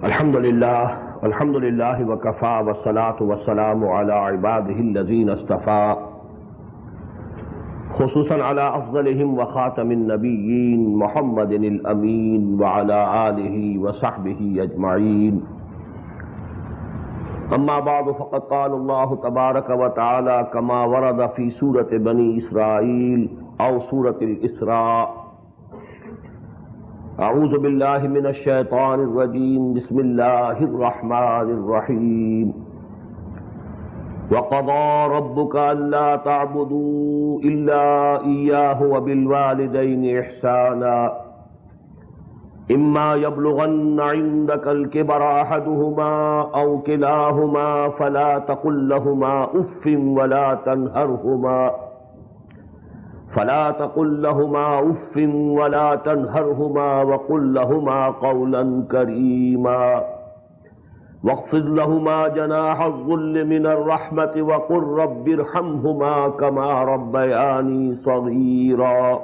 الحمد للہ وکفا والصلاة والسلام علی عباده الذین اصطفى خصوصا علی افضلهم وخاتم النبیین محمد الامین وعلی آلہ وصحبہ اجمعین اما بعد فقد قال اللہ تبارک وتعالی کما ورد فی سورة بنی اسرائیل او سورة الاسراء اعوذ باللہ من الشیطان الرجیم بسم اللہ الرحمن الرحیم وَقَضَى رَبُّكَ أَلَّا تَعْبُدُوا إِلَّا إِيَّاهُ وَبِالْوَالِدَيْنِ إِحْسَانًا إِمَّا يَبْلُغَنَّ عِندَكَ الْكِبَرَ أَحَدُهُمَا أَوْ كِلَاهُمَا فَلَا تَقُل لَّهُمَا أُفٍّ وَلَا تَنْهَرْهُمَا وَقُل لَّهُمَا قَوْلًا كَرِيمًا واخفض لهما جناح الذل من الرحمة وقل رب ارحمهما كما ربياني صغيرا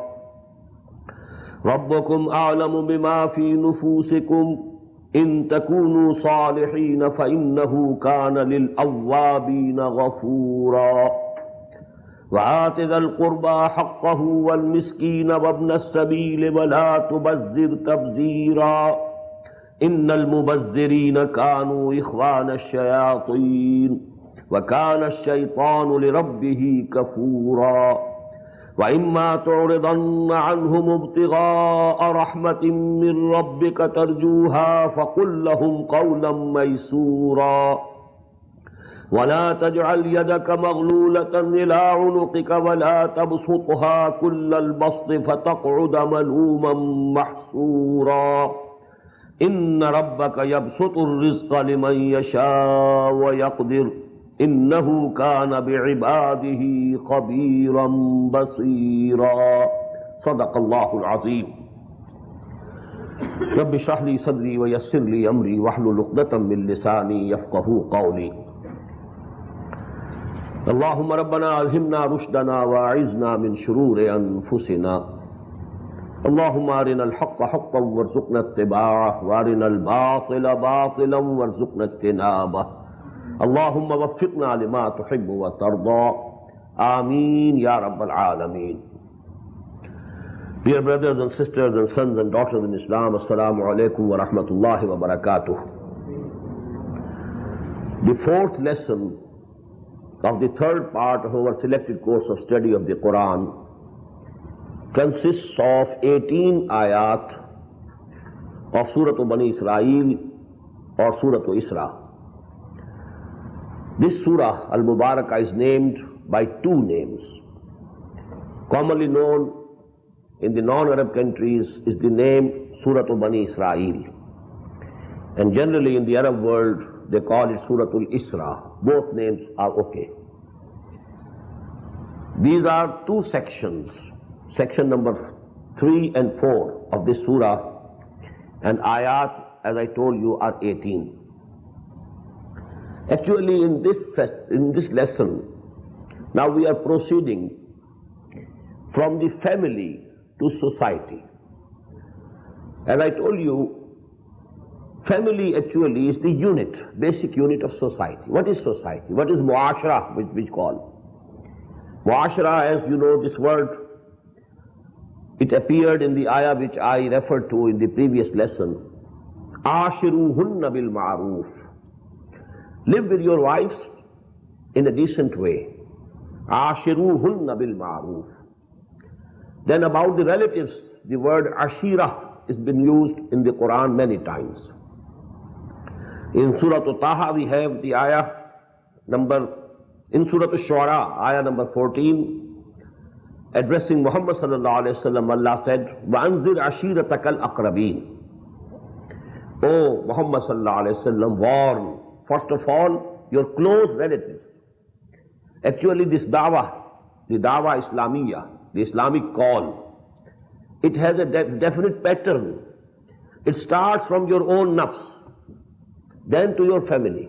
ربكم أعلم بما في نفوسكم إن تكونوا صالحين فإنه كان للأوابين غفورا وآت ذا القربى حقه والمسكين وابن السبيل ولا تبذر تبذيرا ان المبذرین کانوا اخوان الشیاطین وکان الشیطان لربہ کفورا واما تعرضن عنهم ابتغاء رحمة من ربک ترجوها فقل لهم قولا میسورا ولا تجعل يدك مغلولة إلى عنقك ولا تبسطها كل البسط فتقعد ملوما محسورا ان ربک یبسط الرزق لمن یشاء ویقدر انہ کان بعبادہ خبیرا بصیرا صدق اللہ العظیم رب اشرح لی صدری ویسر لی امری واحلل عقدۃ من لسانی یفقہوا قولی اللہم ربنا الہمنا رشدنا واعذنا من شرور انفسنا اللهم ارنا الحق حقا وارزقنا اتباعه وارنا الباطل باطلا وارزقنا اجتنابه اللهم وفقنا لما تحب وترضى آمین یا رب العالمین. Dear brothers and sisters and sons and daughters in Islam, Assalamu alaikum wa rahmatullahi wa barakatuh. The fourth lesson of the third part of our selected course of study of the Quran consists of 18 ayat of Surah Bani Israel or Surah Isra. This surah al-Mubarakah is named by two names. Commonly known in the non-Arab countries is the name Surah Bani Israel, and generally in the Arab world they call it Surah al-Isra. Both names are okay. These are two sections. Section number 3 and 4 of this surah, and ayat, as I told you, are 18. Actually, in this lesson, now we are proceeding from the family to society. As I told you, family actually is the unit, basic unit of society. What is society? What is muashara, which we call? Muashara, as you know, this word, it appeared in the ayah which I referred to in the previous lesson. Ashiruhunna bil ma'roof. Live with your wives in a decent way. Ashiruhunna bil ma'roof. Then about the relatives, the word ashira has been used in the Quran many times. In Surah Taha we have the ayah in Surah Ash-Shu'ara, ayah number 14, addressing Muhammad sallallahu alayhi wa sallam, Allah said, وَأَنزِرْ عَشِيرَتَكَ الْأَقْرَبِينَ. O Muhammad sallallahu alayhi wa sallam, warn, first of all, your close relatives. Actually this da'wah, the da'wah Islamiyya, the Islamic call, it has a definite pattern. It starts from your own nafs, then to your family,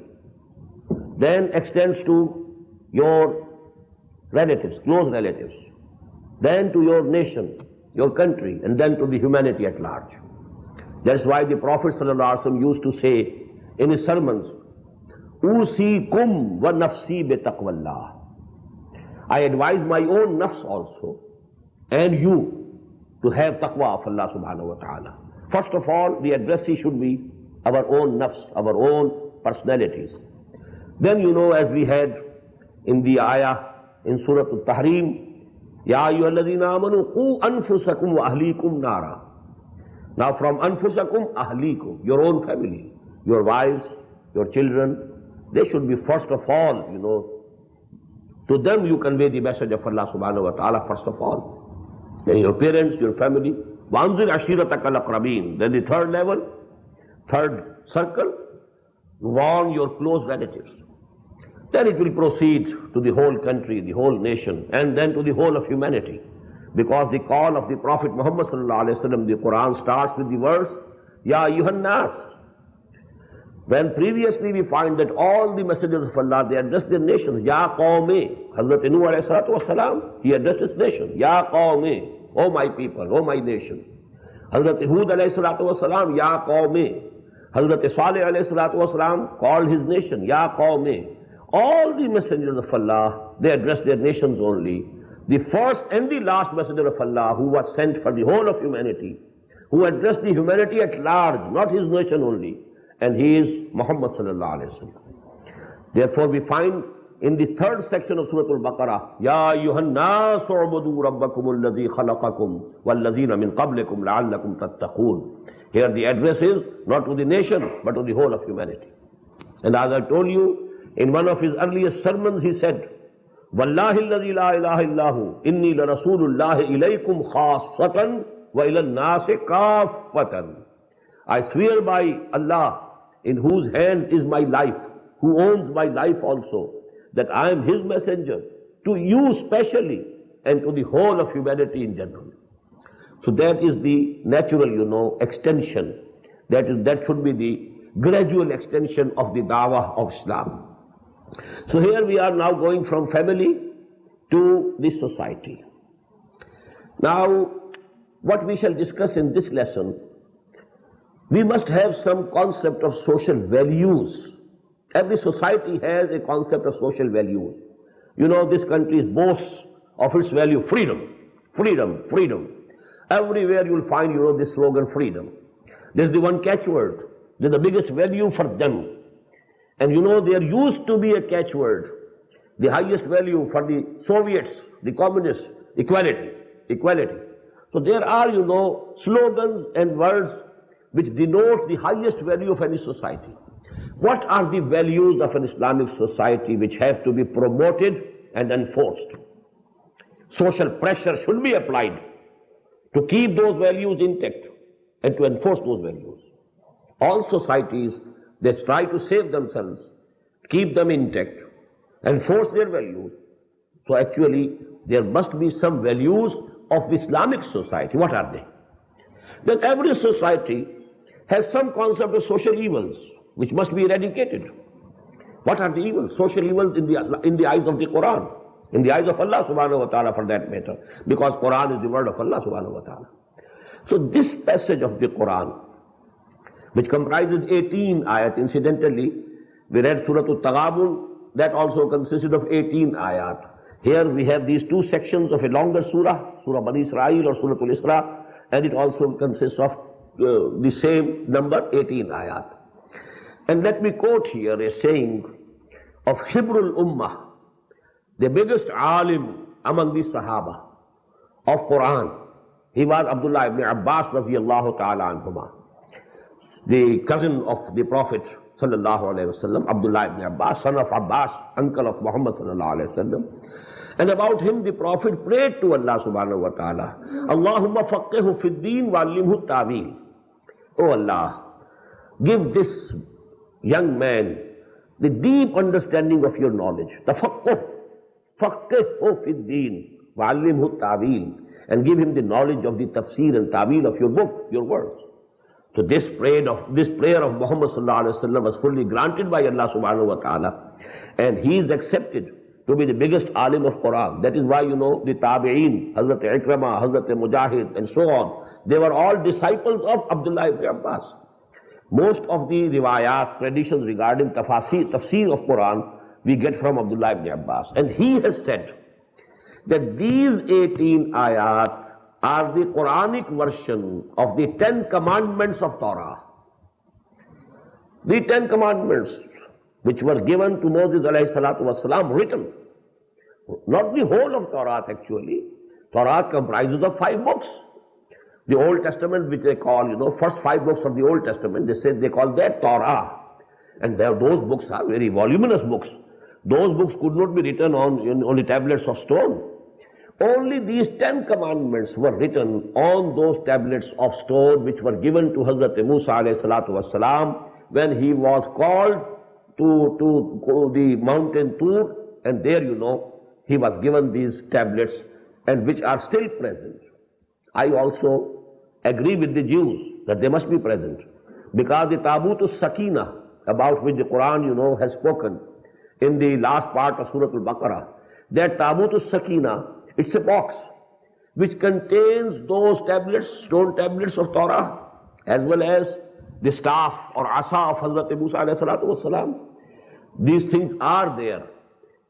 then extends to your relatives, close relatives, then to your nation, your country, and then to the humanity at large. That's why the Prophet ﷺ used to say in his sermons, Usikum wa nafsi bi taqwallah. I advise my own nafs also and you to have taqwa of Allah subhanahu wa ta'ala. First of all, the addressee should be our own nafs, our own personalities. Then as we had in the ayah in Surah Al-Tahrim, Ya ayyuhalladhina amanu qu anfusakum wa ahlikum nara. Now from anfusakum, ahlikum, your own family, your wives, your children, they should be first of all, to them you convey the message of Allah subhanahu wa ta'ala first of all. Then your parents, your family. وَأَنذِرْ عَشِيرَتَكَ الْأَقْرَبِينَ. Then the third level, third circle, warn your close relatives. Then it will proceed to the whole country, the whole nation, and then to the whole of humanity. Because the call of the Prophet Muhammad sallallahu alaihi wasallam, the Quran starts with the verse, Ya ayyuhan nas. When previously we find that all the messengers of Allah, they addressed their nations. Ya qawmi. Hazrat Nuh alayhi salatu wasalam, he addressed his nation. Ya qawmi. O my people, O my nation. Hazrat Hud alayhi salatu wasalam, Ya qawmi. Hazrat Salih alayhi salatu wasalam called his nation, Ya qawmi. All the messengers of Allah, they addressed their nations only. The first and the last messenger of Allah who was sent for the whole of humanity, who addressed the humanity at large, not his nation only, and he is Muhammad sallallahu alaihi wasallam. Therefore we find in the third section of Surah Al-Baqarah, Ya ayyuhan nasu u'budu rabbakum alladhi khalaqakum walladhina min qablikum la'allakum tattaqun. Here the address is not to the nation, but to the whole of humanity. And as I told you, in one of his earliest sermons he said, Wallahi alladhi la ilaha illahu, inni la rasulullahi ilaykum khassatan wa ila an-nasi kaffatan. I swear by Allah, in whose hand is my life, who owns my life also, that I am his messenger, to you specially, and to the whole of humanity in general. So that is the natural, extension. That should be the gradual extension of the dawah of Islam. So here we are now going from family to the society. Now, what we shall discuss in this lesson, we must have some concept of social values. Every society has a concept of social values. This country boasts of its value, freedom, freedom, freedom. Everywhere you will find, this slogan, freedom. There's the one catchword. There's the biggest value for them. And there used to be a catchword. The highest value for the Soviets, the communists, equality, equality. So there are, slogans and words which denote the highest value of any society. What are the values of an Islamic society which have to be promoted and enforced? Social pressure should be applied to keep those values intact and to enforce those values. All societies, they try to save themselves, keep them intact, enforce their values. So actually, there must be some values of Islamic society. What are they? Then every society has some concept of social evils which must be eradicated. What are the evils? Social evils in the eyes of the Quran, in the eyes of Allah subhanahu wa ta'ala for that matter, because Quran is the word of Allah subhanahu wa ta'ala. So this passage of the Quran, which comprises 18 ayat, incidentally, we read Surah Al-Taghabun, that also consisted of 18 ayat. Here we have these two sections of a longer surah, Surah Bani Israel or Surah Al-Isra, and it also consists of the same number, 18 ayat. And let me quote here a saying of Hibrul Ummah, the biggest alim among the Sahaba of Quran. He was Abdullah ibn Abbas radiyallahu ta'ala anhuma, the cousin of the Prophet sallallahu alayhi wasallam, Abdullah ibn Abbas, son of Abbas, uncle of Muhammad sallallahu alayhi wasallam. And about him the Prophet prayed to Allah subhanahu wa ta'ala, Allahumma faqqihu fid deen wa allimhu ta'wil. Oh Allah, give this young man the deep understanding of your knowledge. Faqqihu fid deen wa allimhu ta'wil. And give him the knowledge of the tafsir and ta'wil of your book, your words. So this prayer of Muhammad sallallahu alaihi wasallam was fully granted by Allah subhanahu wa ta'ala, and he is accepted to be the biggest alim of Quran. That is why the Tabi'een, Hazrat Ikramah, Hazrat Mujahid, and so on, They were all disciples of Abdullah ibn Abbas. Most of the riwayat, traditions regarding tafsir of Quran, we get from Abdullah ibn Abbas. And he has said that these 18 ayat are the Quranic version of the 10 commandments of Torah. The 10 commandments which were given to Moses alayhi salatu wasalam, written. Not the whole of Torah actually. Torah comprises of 5 books. The Old Testament, which they call, first 5 books of the Old Testament, they call that Torah. And those books are very voluminous books. Those books could not be written on the tablets of stone. Only these 10 commandments were written on those tablets of stone which were given to Hazrat Musa alayhi salatu wasalam when he was called to the mountain Tur, and there he was given these tablets, and which are still present. I also agree with the Jews that they must be present, because the Tabutus Sakina, about which the Quran has spoken in the last part of Surah Al-Baqarah, that Tabutus Sakina, it's a box which contains those tablets, stone tablets of Torah, as well as the staff or asa of Hazrat Musa alayhi salatu wasalam. These things are there,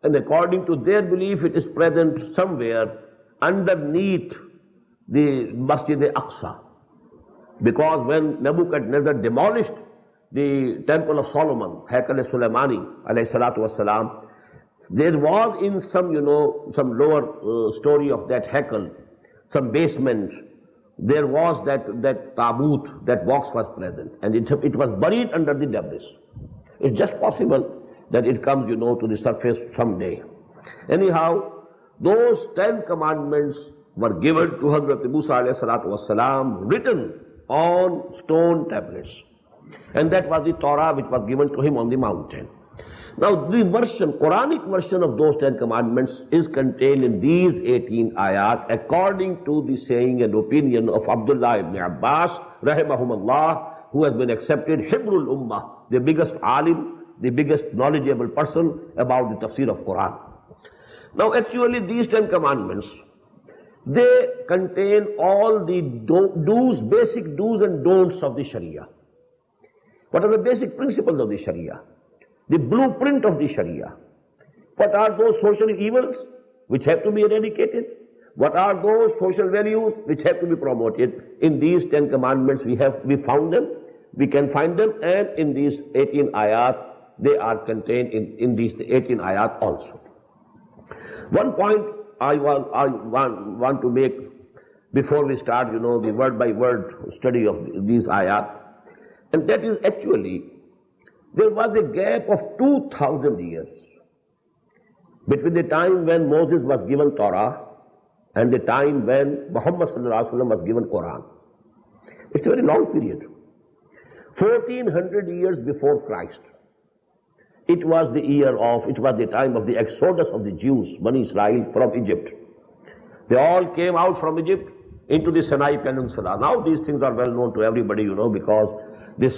and according to their belief, it is present somewhere underneath the Masjid al-Aqsa. Because when Nebuchadnezzar demolished the Temple of Solomon, Haikal Sulaimani alayhi salatu wasalam, there was in some lower story of that Haikal, some basement, there was that tabut, that box was present, and it was buried under the debris. It's just possible that it comes, to the surface someday. Anyhow, those 10 commandments were given to Hazrat Musa alayhi salatu wasalam, written on stone tablets. And that was the Torah which was given to him on the mountain. Now the Quranic version of those 10 commandments is contained in these 18 ayat according to the saying and opinion of Abdullah ibn Abbas, rahimahumullah, who has been accepted Hibrul Ummah, the biggest alim, the biggest knowledgeable person about the tafsir of Quran. Now actually these 10 commandments, they contain all the basic do's and don'ts of the Sharia. What are the basic principles of the Sharia? The blueprint of the Sharia. What are those social evils which have to be eradicated? What are those social values which have to be promoted? In these 10 commandments we found them, we can find them, and in these 18 ayat, they are contained in these 18 ayat also. One point I want to make before we start, the word by word study of these ayat, and that is actually there was a gap of 2,000 years between the time when Moses was given Torah and the time when Muhammad sallallahu alaihi wasallam was given Quran. It's a very long period. 1400 years before Christ. It was the time of the exodus of the Jews, Bani Israel, from Egypt. They all came out from Egypt into the Sinai Peninsula. Now these things are well known to everybody, because this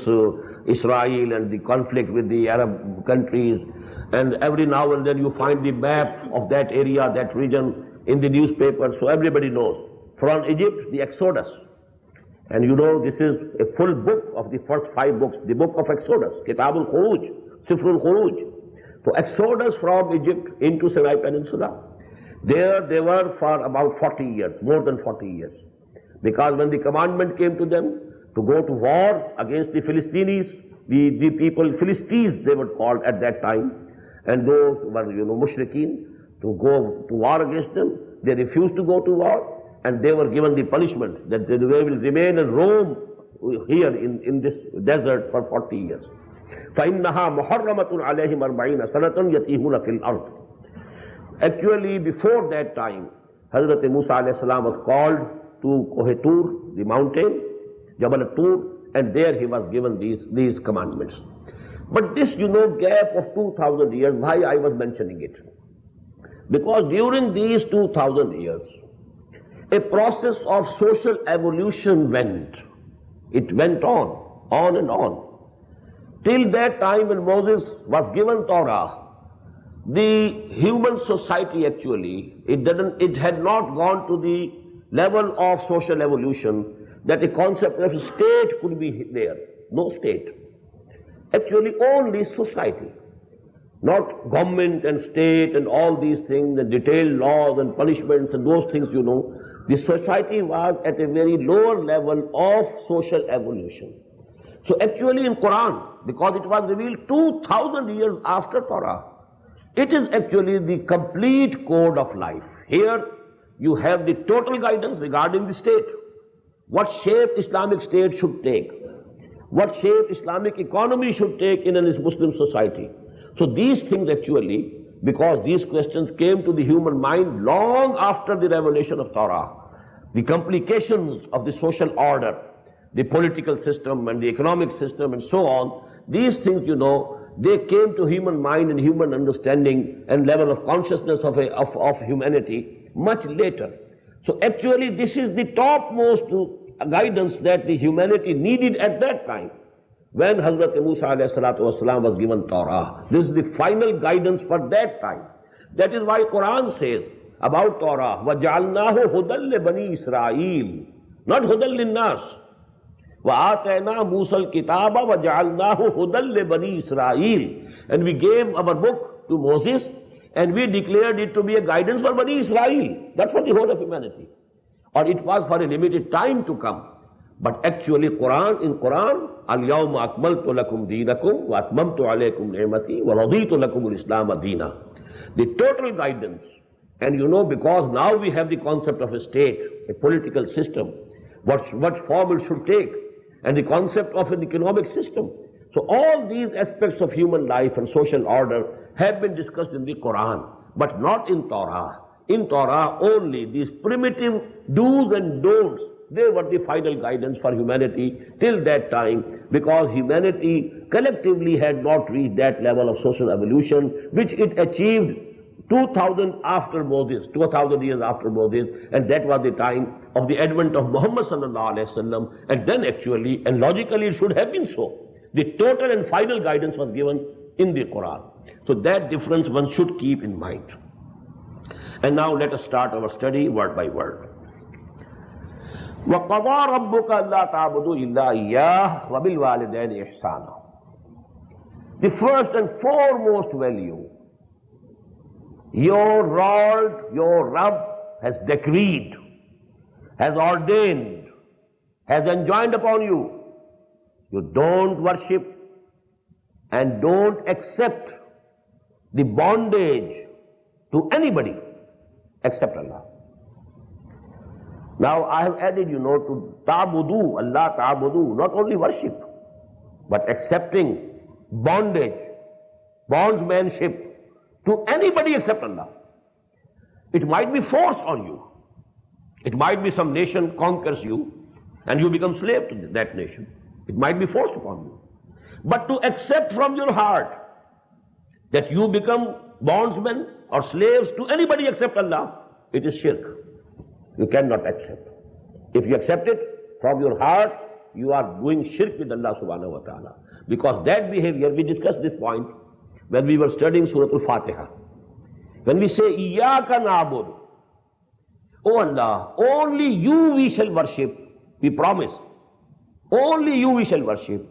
Israel and the conflict with the Arab countries, and every now and then you find the map of that area, that region in the newspaper, so everybody knows. From Egypt, the Exodus. And this is a full book of the first 5 books, the book of Exodus, Kitabul Khuruj, Sifrul Khuruj. So Exodus from Egypt into Sinai Peninsula. There they were for about 40 years, more than 40 years. Because when the commandment came to them to go to war against the Philistines, the people, Philistines they were called at that time, and those were, mushrikeen, to go to war against them, they refused to go to war, and they were given the punishment that they will remain and roam here in this desert for 40 years. فَإِنَّهَا مُحَرَّمَةٌ عَلَيْهِمْ 40 سَنَةً يَتِيهُونَ فِي الْأَرْضِ. Actually, before that time, Hazrat Musa alayhi salam was called to Koh-e-Tur, the mountain, Jabal Tur, and there he was given these commandments. But this, gap of 2,000 years, why I was mentioning it? Because during these 2,000 years, a process of social evolution went. It went on and on. Till that time when Moses was given Torah, the human society actually, it had not gone to the level of social evolution that a concept of state could be there. No state. Actually only society. Not government and state and all these things, the detailed laws and punishments and those things, you know. The society was at a very lower level of social evolution. So actually in Quran, because it was revealed 2000 years after Torah, it is actually the complete code of life. Here you have the total guidance regarding the state. What shape Islamic state should take. What shape Islamic economy should take in a Muslim society. So these things actually, because these questions came to the human mind long after the revelation of Torah, the complications of the social order, the political system and the economic system and so on, these things, you know, they came to human mind and human understanding and level of consciousness of humanity much later. So actually this is the topmost guidance that the humanity needed at that time. When Hazrat Musa alayhi salatu wasalam was given Torah, this is the final guidance for that time. That is why Quran says about Torah, وَجَعَلْنَاهُ هُدًى لِبَنِي إِسْرَائِيلِ, not هُدًى لِلنَّاسِ. وَآتَيْنَا مُوسَى الْكِتَابَ وَجَعَلْنَاهُ هُدًى لِبَنِي إِسْرَائِيلِ, and we gave our book to Moses and we declared it to be a guidance for Bani Israel, not for the whole of humanity. Or it was for a limited time to come. But actually in Quran, الْيَوْمَ أَكْمَلْتُ لَكُمْ دِينَكُمْ وَأَتْمَمْتُ عَلَيْكُمْ نِعْمَتِي وَرَضِيتُ لَكُمُ الْإِسْلَامَ دِينًا. The total guidance. And you know, because now we have the concept of a state, a political system, what form it should take, and the concept of an economic system. So all these aspects of human life and social order have been discussed in the Quran, but not in Torah. In Torah only these primitive do's and don'ts, they were the final guidance for humanity till that time, because humanity collectively had not reached that level of social evolution which it achieved 2000 after Moses, 2000 years after Moses, and that was the time of the advent of Muhammad sallallahu alaihi wasallam. And then actually, and logically it should have been so, the total and final guidance was given in the Quran. So that difference one should keep in mind. And now let us start our study word by word. وَقَضَى رَبُّكَ أَلَّا تَعْبُدُوا إِلَّا إِيَّاهُ وَبِالْوَالِدَيْنِ إِحْسَانًا. The first and foremost value, your Lord, your Rabb has decreed, has ordained, has enjoined upon you. You don't worship and don't accept the bondage to anybody except Allah. Now I have added, you know, to ta'budu, Allah ta'budu, not only worship, but accepting bondage, bondsmanship to anybody except Allah. It might be forced on you. It might be some nation conquers you and you become slave to that nation. It might be forced upon you. But to accept from your heart that you become bondsmen or slaves to anybody except Allah, it is shirk. You cannot accept. If you accept it from your heart, you are doing shirk with Allah subhanahu wa ta'ala. Because that behavior, we discussed this point when we were studying Surah Al-Fatiha. When we say, Iyaka na'budu, oh Allah, only you we shall worship, we promise. Only you we shall worship.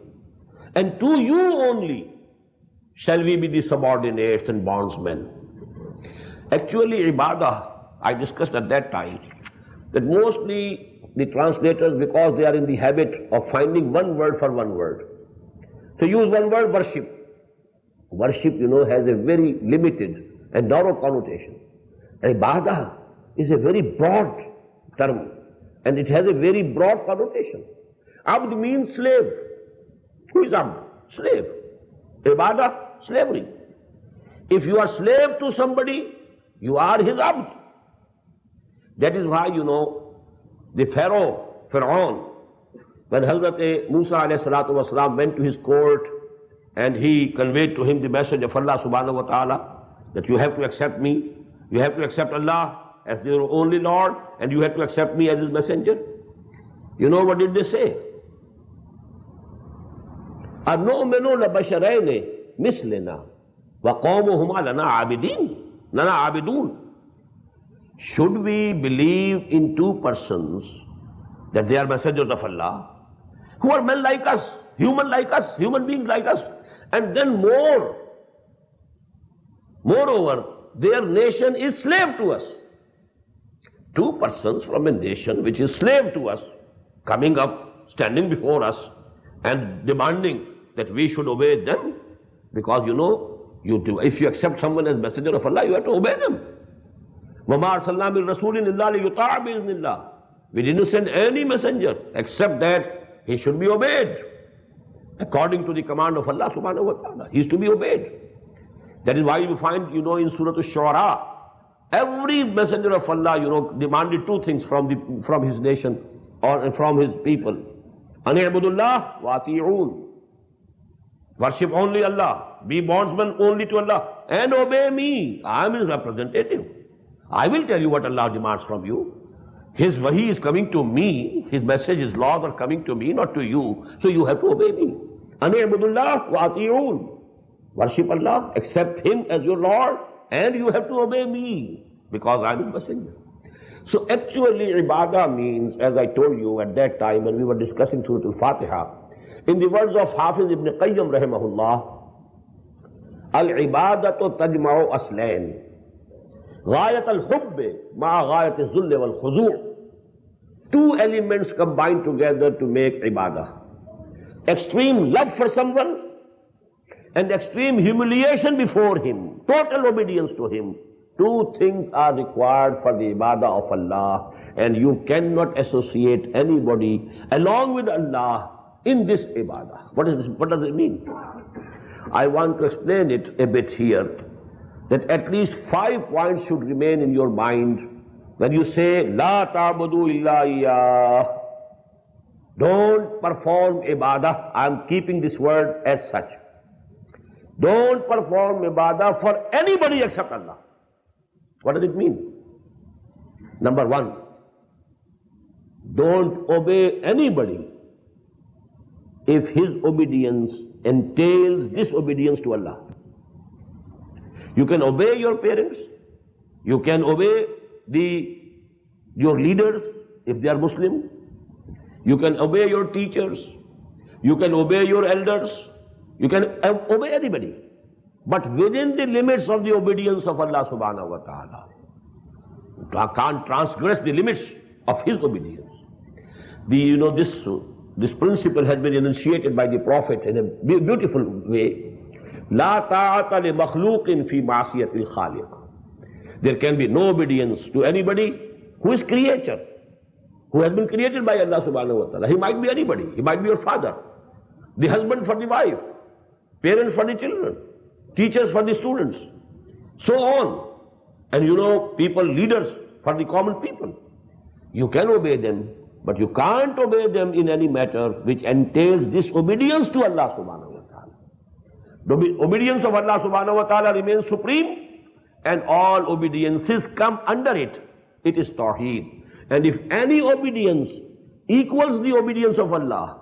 And to you only shall we be the subordinates and bondsmen. Actually, ibadah, I discussed at that time, that mostly the translators, because they are in the habit of finding one word for one word. So use one word, worship. Worship, you know, has a very limited and narrow connotation. Ibadah is a very broad term, and it has a very broad connotation. Abd means slave. Who is Abd? Slave. Ibadah, slavery. If you are slave to somebody, you are his Abd. That is why, you know, the Pharaoh, when Hazrat Musa alayhi salatu wasalam went to his court and he conveyed to him the message of Allah subhanahu wa ta'ala, that you have to accept me, you have to accept Allah as your only Lord, and you have to accept me as his messenger. You know what did they say? أَنُؤْمِنُ لَبَشَرَيْنِ مِثْلِنَا وَقَوْمُهُمَا لَنَا عَابِدُونَ. Should we believe in two persons that they are messengers of Allah, who are men like us, human beings like us. And then moreover, their nation is slave to us. Two persons from a nation which is slave to us, coming up, standing before us, and demanding that we should obey them, because if you accept someone as messenger of Allah, you have to obey them. وَمَا أَرْسَلْنَا مِن رَسُولٍ إِلَّا لِيُطَاعَ بِإِذْنِ اللَّهِ. We didn't send any messenger except that he should be obeyed according to the command of Allah subhanahu wa ta'ala. He is to be obeyed. That is why you find, in Surah Ash-Shu'ara, every messenger of Allah, demanded two things from his nation or from his people. أَنِ اعْبُدُوا اللَّهَ وَأَطِيعُونَ. Worship only Allah. Be bondsman only to Allah. And obey me. I am his representative. I will tell you what Allah demands from you. His wahi is coming to me. His message, his laws are coming to me, not to you. So you have to obey me. أَنِ اعْبُدُوا اللَّهَ وَأَطِيعُونَ. Worship Allah, accept Him as your Lord, and you have to obey me, because I am His messenger. So actually ibadah means, as I told you at that time when we were discussing Surah Al-Fatiha, in the words of Hafiz Ibn Qayyim rahimahullah, al-ibadatu tajma'u aslain, ghayat al-hubb ma'a ghayat al-zull wal-khuzu'. Two elements combine together to make ibadah. Extreme love for someone and extreme humiliation before him, total obedience to him. Two things are required for the ibadah of Allah, and you cannot associate anybody along with Allah in this ibadah. What does it mean? I want to explain it a bit here, that at least 5 points should remain in your mind when you say, La ta'budu illa iyyah. Don't perform ibadah. I am keeping this word as such. Don't perform ibadah for anybody except Allah. What does it mean? Number 1, don't obey anybody if his obedience entails disobedience to Allah. You can obey your parents, you can obey your leaders if they are Muslim, you can obey your teachers, you can obey your elders, you can obey anybody, but within the limits of the obedience of Allah subhanahu wa ta'ala. You can't transgress the limits of His obedience. This principle has been initiated by the Prophet in a beautiful way. La ta'ata li makhluqin fi ma'siyatil khaliq. There can be no obedience to anybody who is creator, who has been created by Allah subhanahu wa ta'ala. He might be anybody. He might be your father, the husband for the wife, parents for the children, teachers for the students, so on. And people, leaders for the common people. You can obey them, but you can't obey them in any matter which entails disobedience to Allah subhanahu wa ta'ala. The obedience of Allah subhanahu wa ta'ala remains supreme, and all obediences come under it. It is Tawheed. And if any obedience equals the obedience of Allah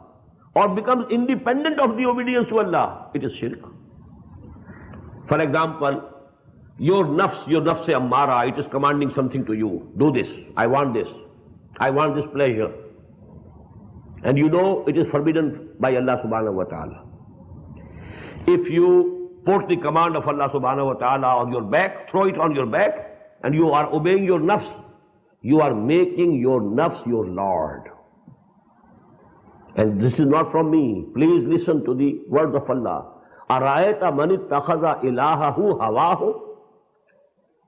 or becomes independent of the obedience to Allah, it is shirk. For example, your nafs-e ammara, it is commanding something to you. Do this. I want this pleasure. And it is forbidden by Allah subhanahu wa ta'ala. If you put the command of Allah subhanahu wa ta'ala on your back, throw it on your back, and you are obeying your nafs, you are making your nafs your Lord. And this is not from me. Please listen to the word of Allah. أَرَأَيْتَ مَنِ اتَّخَذَ إِلَٰهَهُ هَوَاهُ.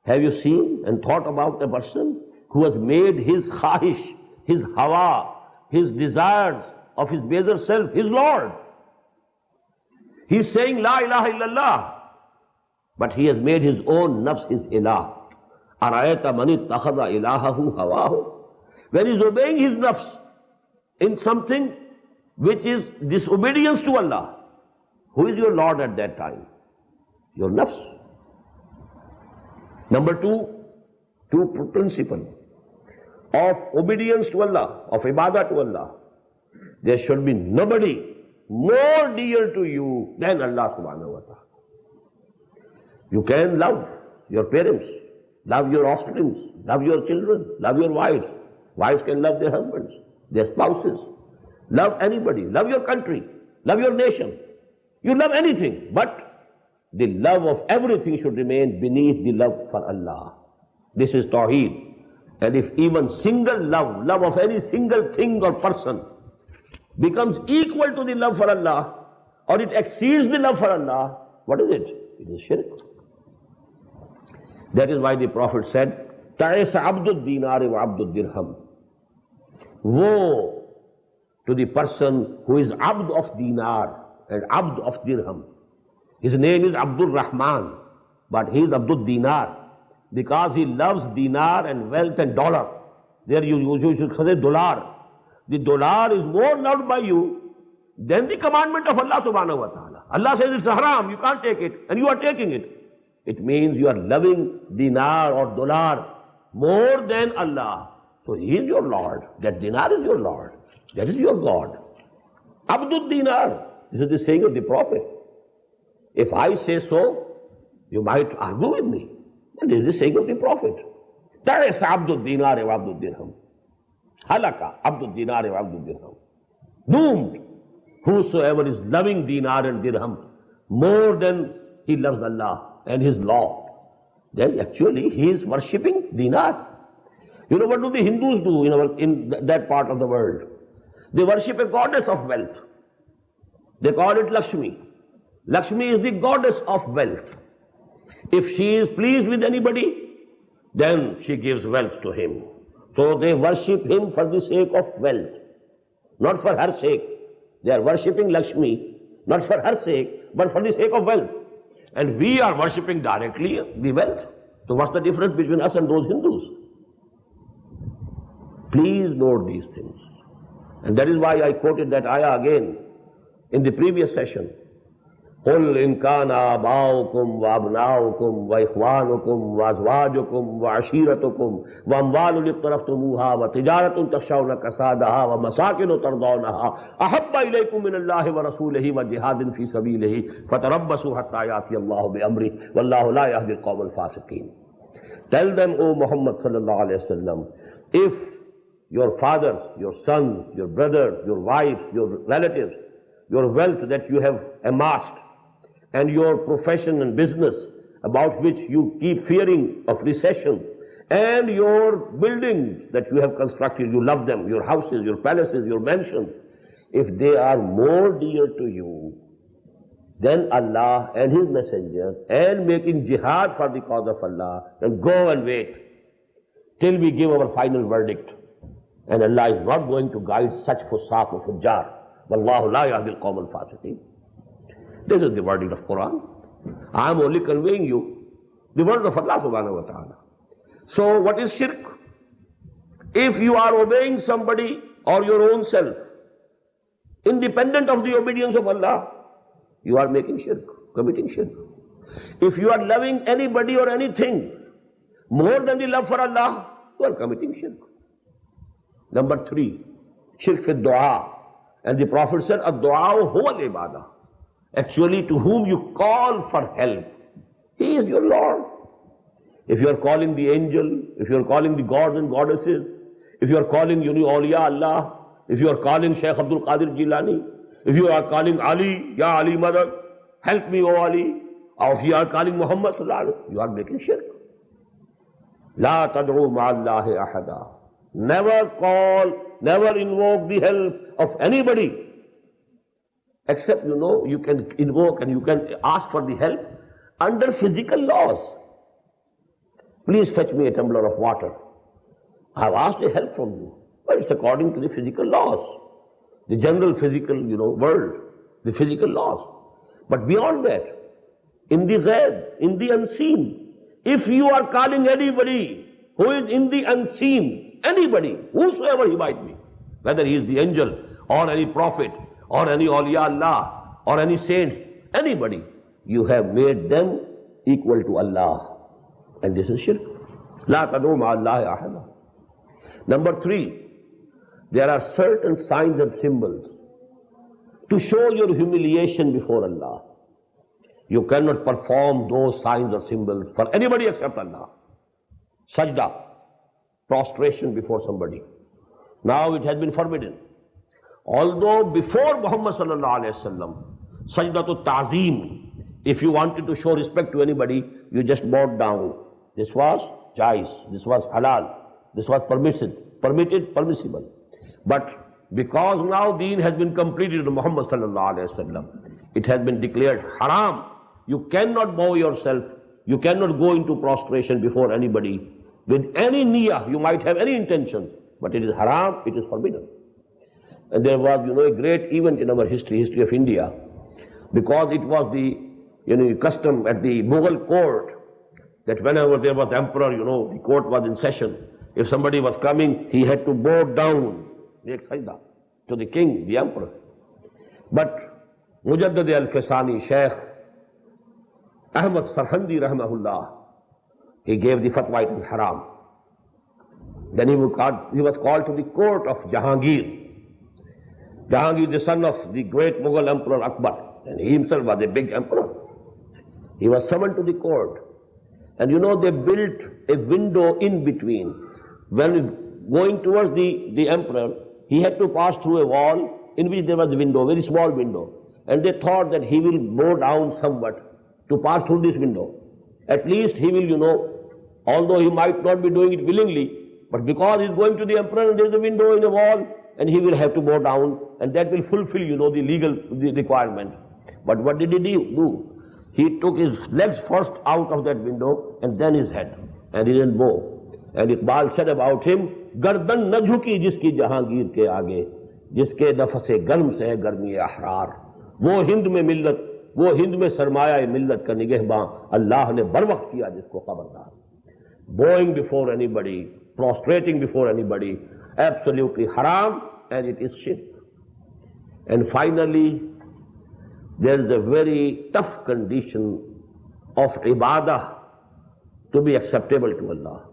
Have you seen and thought about a person who has made his khahish, his hawa, his desires of his baser self, his Lord? He is saying La ilaha illallah, but he has made his own nafs his ilah. أَرَأَيْتَ مَنِ اتَّخَذَ إِلَٰهَهُ هَوَاهُ. When he is obeying his nafs in something which is disobedience to Allah, who is your Lord at that time? Your nafs. Number 2 principle of obedience to Allah, of ibadah to Allah. There should be nobody more dear to you than Allah subhanahu wa ta'ala. You can love your parents, love your offspring, love your children, love your wives. Wives can love their husbands. their spouses. Love anybody, love your country, love your nation. You love anything, but the love of everything should remain beneath the love for Allah. This is Tawheed. And if even single love of any single thing or person becomes equal to the love for Allah, or it exceeds the love for Allah, what is it? It is shirk. That is why the Prophet said, Ta'isa abdul dinar wa abdul dirham. Woe to the person who is abd of dinar and abd of dirham. His name is Abdul Rahman, but he is Abdul Dinar, because he loves dinar and wealth and dollar. There you should say dollar. The dollar is more loved by you than the commandment of Allah subhanahu wa ta'ala. Allah says it's haram, you can't take it, and you are taking it. It means you are loving dinar or dollar more than Allah. So he is your Lord. That dinar is your Lord. That is your God. Abdul Dinar. This is the saying of the Prophet. If I say so, you might argue with me. And this is the saying of the Prophet. Ta'isa abdul dinar wa abdul dirham. Halaka abdul dinar wa abdul dirham. Doomed. Whosoever is loving dinar and dirham more than he loves Allah and His law, then actually he is worshipping dinar. You know what do the Hindus do in that part of the world? They worship a goddess of wealth. They call it Lakshmi. Lakshmi is the goddess of wealth. If she is pleased with anybody, then she gives wealth to him. So they worship him for the sake of wealth, not for her sake. They are worshipping Lakshmi, not for her sake, but for the sake of wealth. And we are worshipping directly the wealth. So what's the difference between us and those Hindus? Please note these things. And that is why I quoted that ayah again in the previous session. قُلْ إِنْ كَانَ آبَاؤُكُمْ وَأَبْنَاؤُكُمْ وَإِخْوَانُكُمْ وَأَزْوَاجُكُمْ وَعَشِيرَتُكُمْ وَأَمْوَالٌ اقْتَرَفْتُمُوهَا وَتِجَارَةٌ تَخْشَوْنَ كَسَادَهَا وَمَسَاكِنُ تَرْضَوْنَهَا أَحَبَّ إِلَيْكُم مِّنَ اللَّهِ وَرَسُولِهِ وَجِهَادٍ فِي سَبِيلِهِ فَتَرَبَّصُوا حَتَّىٰ يَأْتِيَ اللَّهُ بِأَمْرِهِ وَاللَّهُ لَا يَهْدِي الْقَوْمَ الْفَاسِقِينَ. Tell them, O Muhammad sallallahu alayhi wa sallam, if your fathers, your sons, your brothers, your wives, your relatives, your wealth that you have amassed, and your profession and business about which you keep fearing of recession, and your buildings that you have constructed, you love them, your houses, your palaces, your mansions, if they are more dear to you than Allah and His Messenger, and making jihad for the cause of Allah, then go and wait till we give our final verdict. And Allah is not going to guide such fusaq or fujjar. Wallahu la yahdi al-qawm al-fasiqeen. This is the verdict of Quran. I am only conveying you the word of Allah subhanahu wa ta'ala. So what is shirk? If you are obeying somebody or your own self, independent of the obedience of Allah, you are making shirk, committing shirk. If you are loving anybody or anything more than the love for Allah, you are committing shirk. Number 3, shirk fi dua. And the Prophet said, ad-du'a huwa al-ibadah. Actually, to whom you call for help, He is your Lord. If you are calling the angel, if you are calling the gods and goddesses, if you are calling awliya Allah, if you are calling Shaykh Abdul Qadir Jilani, if you are calling Ali, Ya Ali Madad, help me O Ali, or if you are calling Muhammad sallallahu alaihi wasallam, you are making shirk. La tad'u ma'allahi ahada. Never call, never invoke the help of anybody, except you can invoke and you can ask for the help under physical laws. Please fetch me a tumbler of water. I have asked a help from you, but it's according to the physical laws, the general physical world, the physical laws. But beyond that, in the ghaib, in the unseen, if you are calling anybody who is in the unseen, anybody, whosoever he might be, whether he is the angel or any prophet or any awliya Allah or any saint, anybody, you have made them equal to Allah. And this is shirk. La tad'u ma'allahi ahada. Number 3, there are certain signs and symbols to show your humiliation before Allah. You cannot perform those signs or symbols for anybody except Allah. Sajda, prostration before somebody. Now it has been forbidden. Although before Muhammad sallallahu alaihi wasallam, sajdatul ta'zeem, if you wanted to show respect to anybody, you just bowed down. This was jais, this was halal, this was permitted, permissible. But because now deen has been completed to Muhammad sallallahu alaihi wasallam, it has been declared haram. You cannot bow yourself, you cannot go into prostration before anybody with any niyyah. You might have any intention, but it is haram, it is forbidden. And there was, a great event in our history of India, because it was the custom at the Mughal court that whenever there was emperor, the court was in session. If somebody was coming, he had to bow down, make sajda to the king, the emperor. But Mujaddid al-Fisani, Shaykh Ahmad Sarhandi rahimahullah, he gave the fatwa it is haram. Then he was called to the court of Jahangir. Jahangir, the son of the great Mughal emperor Akbar, and he himself was a big emperor. He was summoned to the court. And they built a window in between. When going towards the emperor, he had to pass through a wall in which there was a window, a very small window. And they thought that he will bow down somewhat to pass through this window. At least he will, although he might not be doing it willingly, but because he's going to the emperor and there's a window in the wall, and he will have to bow down, and that will fulfill, the legal requirement. But what did he do? He took his legs first out of that window and then his head, and he didn't bow. And Iqbal said about him, Gardan na jhuki jiski Jahangir ke aage, jiske nafas-e garm se hai garmi ahrar. Wo Hind mein millat, wo Hind mein sarmaya millat ka nigehban, Allah ne bar waqt kiya jisko khabardar. Bowing before anybody, prostrating before anybody, absolutely haram, and it is shirk. And finally, there is a very tough condition of ibadah to be acceptable to Allah.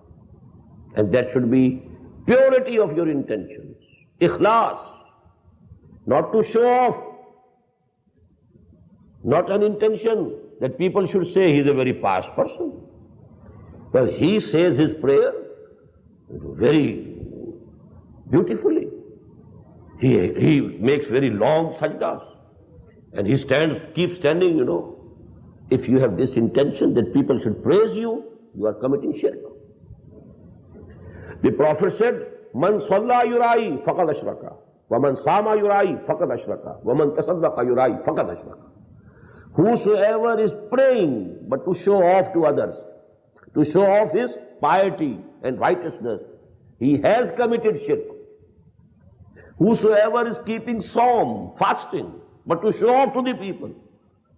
And that should be purity of your intentions, ikhlas, not to show off, not an intention that people should say he is a very pious person. Well, he says his prayer very beautifully. He makes very long sajdas. And he keeps standing, If you have this intention that people should praise you, you are committing shirk. The Prophet said, Man salla yurai faqad ashraka, wa man sama yurai faqad ashraka, wa man tasaddaqa yurai faqad ashraka. Whosoever is praying but to show off to others, to show off his piety and righteousness, he has committed shirk. Whosoever is keeping psalm, fasting, but to show off to the people,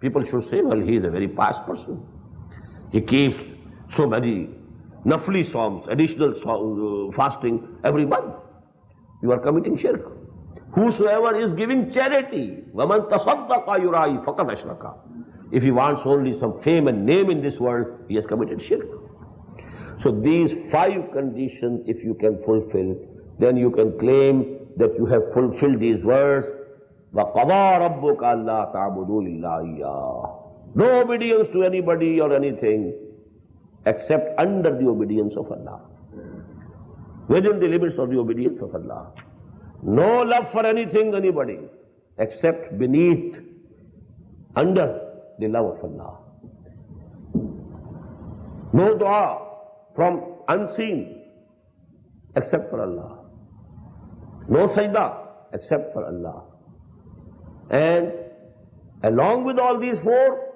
people should say, well, he is a very pious person. He keeps so many nafli psalms, additional fasting every month. You are committing shirk. Whosoever is giving charity, وَمَنْ تَصَدَّقَ يُرَائِ فَقَدْ أَشْرَكَ. If he wants only some fame and name in this world, he has committed shirk. So these 5 conditions, if you can fulfill, then you can claim that you have fulfilled these words. وَقَضَى رَبُّكَ أَلَّا تَعْبُدُوا إِلَّا إِيَّاهُ. No obedience to anybody or anything except under the obedience of Allah, within the limits of the obedience of Allah. No love for anything, anybody, except beneath, under the love of Allah. No dua from unseen except for Allah. No sajda except for Allah. And along with all these 4,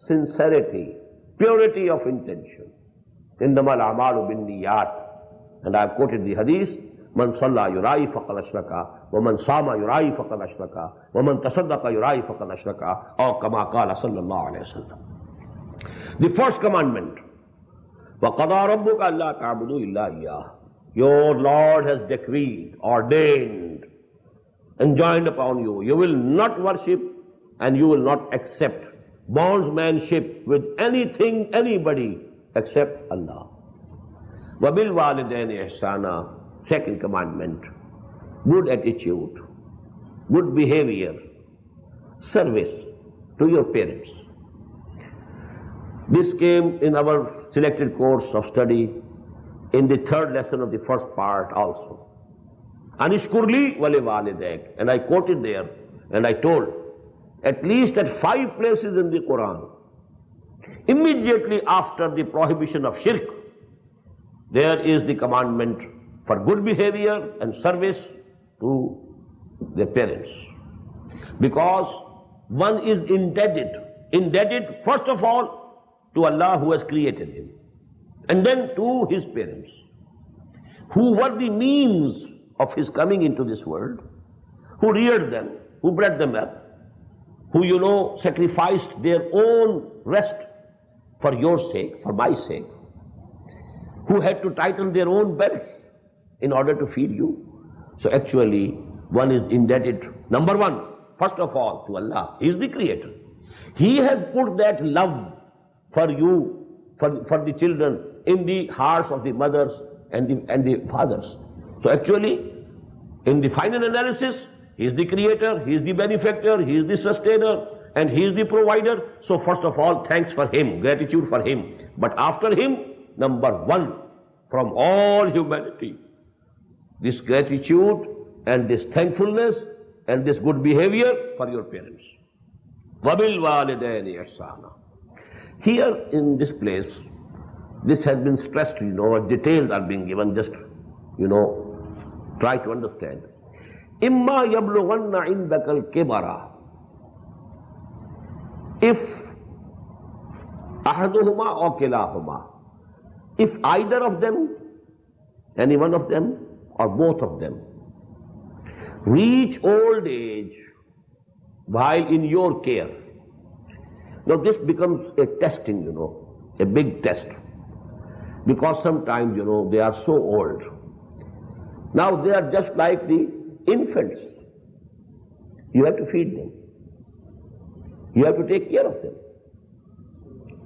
sincerity, purity of intention. Innamal a'malu bin niyat. And I have quoted the hadith, Man salla yurai faqad ashraka, wa man sama yurai faqad ashraka, wa man tasaddaqa yurai faqad ashraka, or kama qala sallallahu alayhi wa sallam. The first commandment, وَقَضَى رَبُّكَ أَلَّا تَعْبُدُوا إِلَّا إِيَّاهُ. Your Lord has decreed, ordained, enjoined upon you. You will not worship and you will not accept bondsmanship with anything, anybody except Allah. وَبِالْوَالِدَيْنِ إِحْسَانًا. Second commandment, good attitude, good behavior, service to your parents. This came in our selected course of study in the 3rd lesson of the first part also. Anishkurli wale walidayk. And I quoted there and I told, at least at 5 places in the Quran, immediately after the prohibition of shirk, there is the commandment for good behavior and service to their parents. Because one is indebted first of all to Allah who has created him, and then to his parents, who were the means of his coming into this world, who reared them, who bred them up, who, sacrificed their own rest for your sake, for my sake, who had to tighten their own belts in order to feed you. So actually, one is indebted, number one, first of all, to Allah. He is the creator. He has put that love for you, for the children, in the hearts of the mothers and the fathers. So actually, in the final analysis, He is the creator, He is the benefactor, He is the sustainer, and He is the provider. So first of all, thanks for Him, gratitude for Him. But after Him, number one, from all humanity, this gratitude and this thankfulness and this good behavior for your parents. وَبِالْ وَالِدَيْنِ إِحْسَانًا. Here in this place, this has been stressed, details are being given, just, try to understand. إِمَّا يَبْلُغَنَّ عِنْدَكَ الْكِبَرَ. If أَحَدُهُمَا أَوْ كِلَاهُمَا, if either of them, any one of them, or both of them, reach old age while in your care. Now this becomes a testing, a big test. Because sometimes, they are so old. Now they are just like the infants. You have to feed them. You have to take care of them.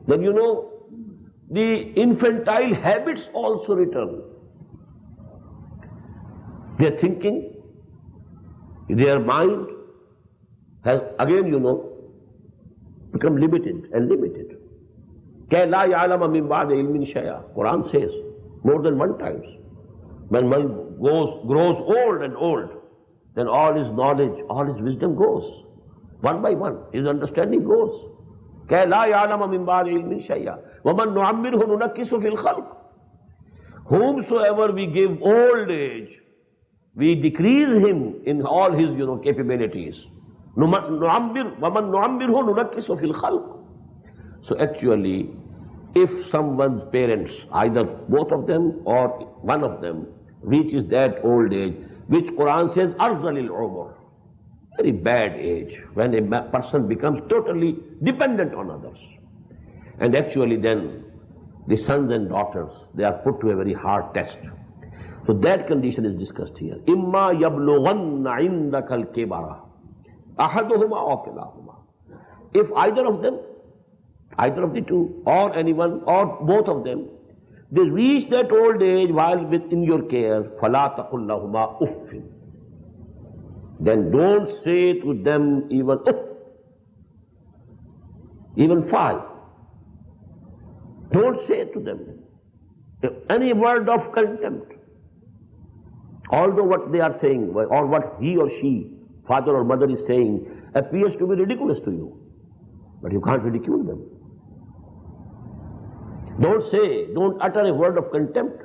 Then the infantile habits also return. Their thinking, their mind has again, become limited and limited. كَيْ لَا يَعْلَمَ مِنْ بَعْدِ عِلْمٍ شَيْئًا. Quran says more than one times. When one grows old and old, then all his knowledge, all his wisdom goes. One by one, his understanding goes. كَيْ لَا يَعْلَمَ مِنْ بَعْدِ عِلْمٍ شَيْئًا وَمَنْ نُعَمِّرْهُ نُنَكِّسُ فِي الْخَلْقِ. Whomsoever we give old age, we decrease him in all his, capabilities. وَمَنْ نُعَمِّرْهُ نُنَكِّسُ فِي الْخَلْقِ. So actually, if someone's parents, either both of them or one of them, reaches that old age, which Quran says, أَرْزَلِ الْعُمُرِ, very bad age, when a person becomes totally dependent on others. And actually then, the sons and daughters, they are put to a very hard test. So that condition is discussed here. إِمَّا يَبْلُغَنَّ عِنْدَكَ الْكِبَرَ أَحَدُهُمَا أَوْ كِلَاهُمَا. If either of them, either of the two, or anyone, or both of them, they reach that old age while within your care, فَلَا تَقُلْ لَهُمَا أُفٍّ. Then don't say to them even uff, even fie. Don't say to them any word of contempt. Although what they are saying, or what he or she, father or mother is saying, appears to be ridiculous to you, but you can't ridicule them. Don't utter a word of contempt,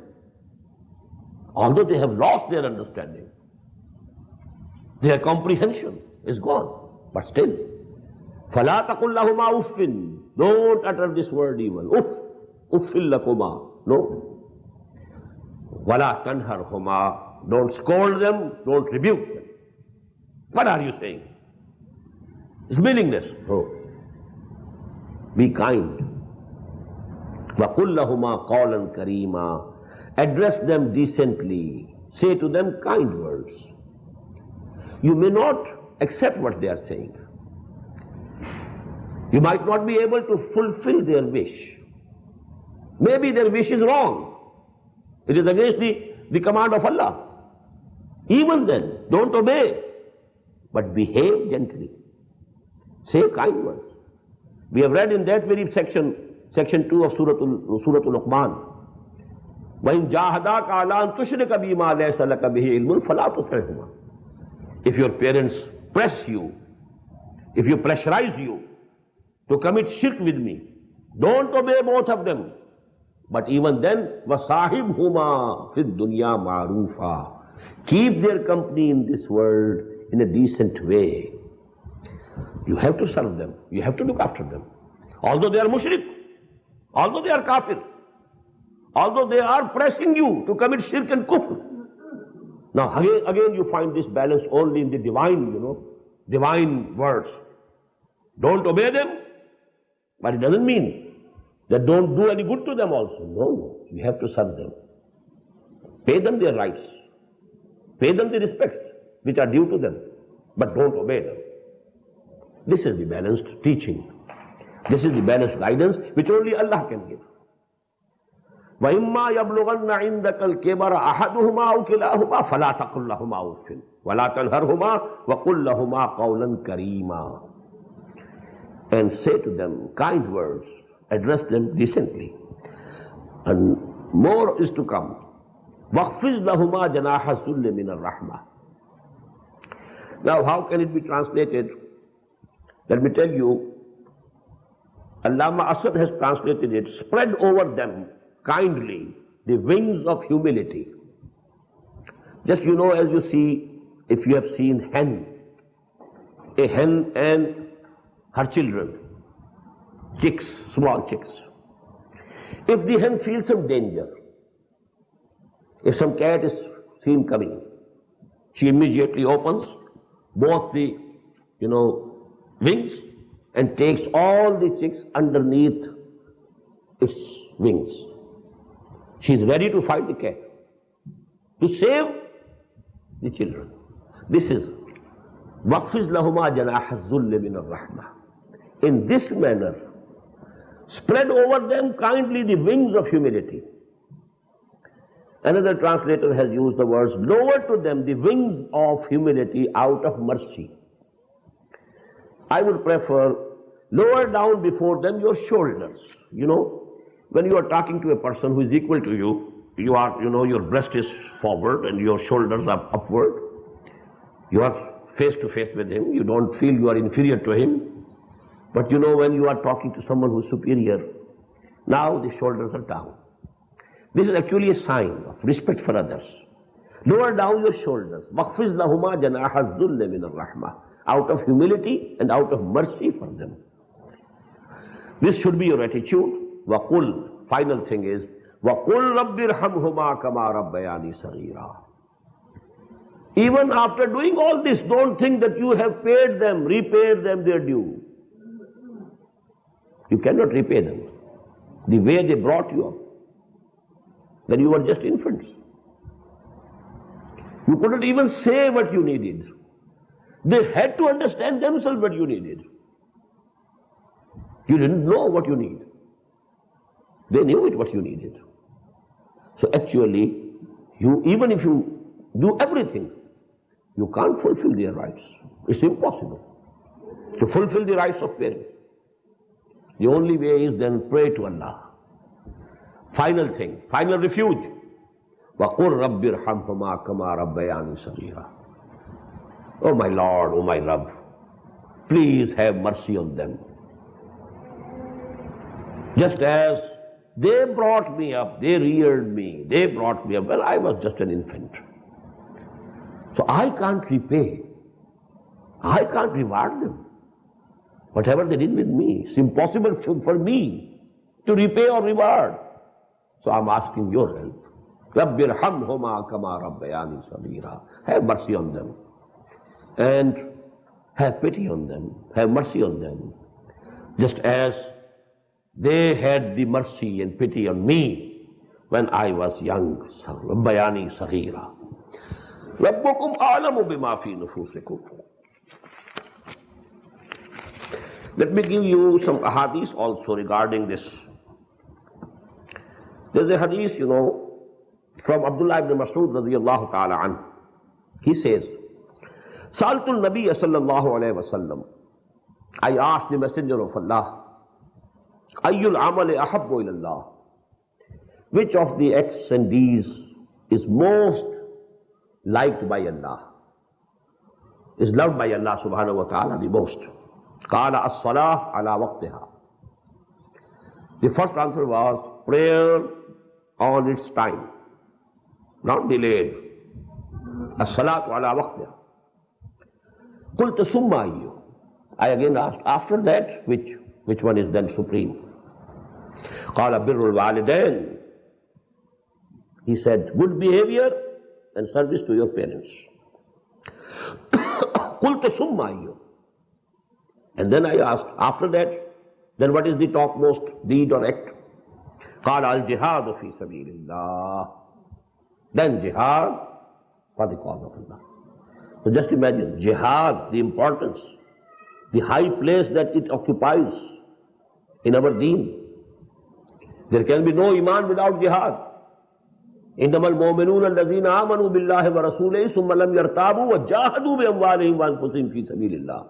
although they have lost their understanding. Their comprehension is gone, but still. فَلَا تَقُلْ لَهُمَا أُفٍّ. Don't utter this word even. أُفٍّ لَكُمَا. No. وَلَا تَنْهَرْهُمَا. Don't scold them, don't rebuke them. What are you saying? It's meaningless. No. Be kind. وَقُلْ لَهُمَا قَوْلًا كَرِيمًا. Address them decently. Say to them kind words. You may not accept what they are saying. You might not be able to fulfill their wish. Maybe their wish is wrong. It is against the command of Allah. Even then, don't obey, but behave gently. Say kind words. We have read in that very section 2 of Surah Al-Luqman, وَإِن جَاهَدَاكَ عَلَىٰ أَن تُشْرِكَ بِي مَا لَيْسَ لَكَ بِهِ عِلْمٌ فَلَا تُطِعْهُمَا. If your parents press you, if you pressurize you to commit shirk with me, don't obey both of them. But even then, وَصَاحِبْهُمَا فِي الدُّنْيَا مَعْرُوفًا. Keep their company in this world in a decent way. You have to serve them. You have to look after them. Although they are mushrik, although they are kafir, although they are pressing you to commit shirk and kufr. Now again you find this balance only in the divine, divine words. Don't obey them, but it doesn't mean that don't do any good to them also. No, you have to serve them. Pay them their rights. Pay them the respects which are due to them, but don't obey them. This is the balanced teaching. This is the balanced guidance which only Allah can give. وَإِمَّا يَبْلُغَنَّ عِنْدَكَ الْكِبَرَ أَحَدُهُمَا أَوْ كِلَاهُمَا فَلَا تَقُل لَّهُمَا أُفٍّ وَلَا تَنْهَرْهُمَا وَقُل لَّهُمَا قَوْلًا كَرِيمًا. And say to them kind words, address them decently. And more is to come. وَخْفِضْ لَهُمَا جَنَاحَ الذُّلِّ مِنَ الرَّحْمَةِ. Now how can it be translated? Let me tell you, Allama Asad has translated it, spread over them kindly the wings of humility. Just as you see, if you have seen a hen and her children, chicks, small chicks. If the hen feels some danger, if some cat is seen coming, she immediately opens both the, wings and takes all the chicks underneath its wings. She is ready to fight the cat, to save the children. This is وَقْفِزْ لَهُمَا جَنَاحَ الذُّلِّ مِنَ الرَّحْمَةِ. In this manner, spread over them kindly the wings of humility. Another translator has used the words, lower to them the wings of humility out of mercy. I would prefer, lower down before them your shoulders. When you are talking to a person who is equal to you, you are, your breast is forward and your shoulders are upward. You are face to face with him. You don't feel you are inferior to him. But when you are talking to someone who is superior, now the shoulders are down. This is actually a sign of respect for others. Lower down your shoulders. وَخْفِضْ لَهُمَا جَنَاحَ الذُّلِّ مِنَ الرَّحْمَةِ. Out of humility and out of mercy for them. This should be your attitude. وَقُلْ. Final thing is, وَقُلْ رَبِّ ارْحَمْهُمَا كَمَا رَبَّيَانِي صَغِيرًا. Even after doing all this, don't think that you have paid them, repaid them their due. You cannot repay them. The way they brought you up, when you were just infants. You couldn't even say what you needed. They had to understand themselves what you needed. You didn't know what you need. They knew it what you needed. So actually, even if you do everything, you can't fulfill their rights. It's impossible to fulfill the rights of parents. The only way is then pray to Allah. Final thing, final refuge. وَقُلْ رَبِّ ارْحَمْهُمَا كَمَا رَبَّيَانِي صَغِيرًا. Oh my Lord, oh my Rabb, please have mercy on them. Just as they brought me up, they reared me, they brought me up when I was just an infant. So I can't repay, I can't reward them. Whatever they did with me, it's impossible for me to repay or reward. So I'm asking your help. رَبِّ ارْحَمْهُمَا كَمَا رَبَّيَانِي صَغِيرًا. Have mercy on them. And have pity on them, have mercy on them, just as they had the mercy and pity on me when I was young. رَبَّيَانِي صَغِيرًا. رَبُّكُمْ أَعْلَمُ بِمَا فِي نُفُوسِكُمْ. Let me give you some hadith also regarding this. There's a hadith, from Abdullah ibn Mas'ud radiyallahu ta'ala anhu. He says, Sa'altul Nabiya sallallahu alayhi wa sallam. I asked the Messenger of Allah, Ayyul amali ahabbu ilallah. which of the acts and deeds is most liked by Allah, is loved by Allah subhanahu wa ta'ala the most? Qala as-salah ala waqtiha. The first answer was prayer on its time, not delayed. As-salatu ala waqtiha. Qultu summa ayyu. I again asked, after that, which one is then supreme? Qala birrul walidain. He said, good behavior and service to your parents. Qultu summa ayyu. And then I asked, after that, then what is the topmost deed or act? Qala al-jihadu fi sabilillah. Then jihad for the cause of Allah. So just imagine, jihad, the importance, the high place that it occupies in our deen. There can be no iman without jihad. إنما المؤمنون الذين آمنوا بالله ورسوله ثم لم يرتابوا وجاهدوا بأموالهم وأنفسهم في سبيل الله.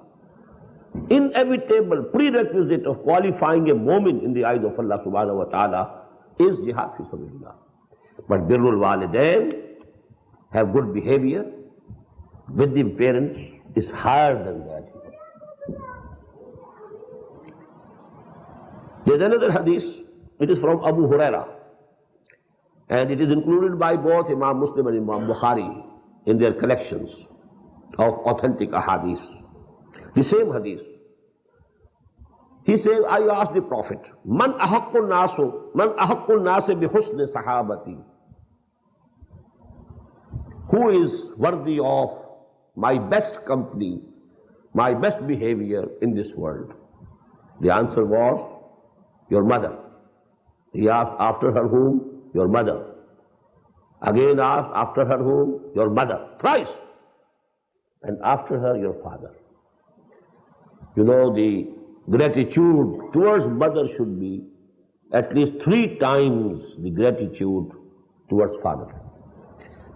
Inevitable prerequisite of qualifying a mu'min in the eyes of Allah subhanahu wa ta'ala is jihad fi sabilillah. But birrul walidain, have good behavior with the parents, is higher than that. There's another hadith, it is from Abu Huraira, and it is included by both Imam Muslim and Imam Bukhari in their collections of authentic ahadith. The same hadith. He says, I asked the Prophet, Man ahaqqul nasi bi husni sahabati. Who is worthy of my best company, my best behavior in this world? The answer was, your mother. He asked, after her whom? Your mother. Again asked, after her whom? Your mother. Thrice. And after her, your father. You know, the gratitude towards mother should be at least 3 times the gratitude towards father.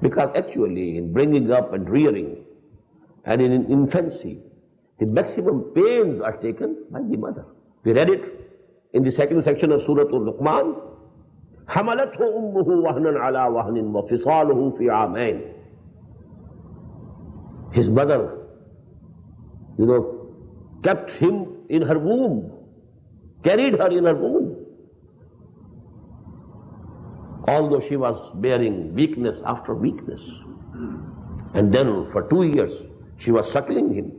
Because actually, in bringing up and rearing, and in infancy, the maximum pains are taken by the mother. We read it in the second section of Surah Al-Luqman. حَمَلَتْهُ أُمُّهُ وَهْنًا عَلَى وَهْنٍ وَفِصَالُهُ فِي عَامَيْنِ. His mother, kept him in her womb, carried her in her womb. Although she was bearing weakness after weakness. And then for 2 years, she was suckling him.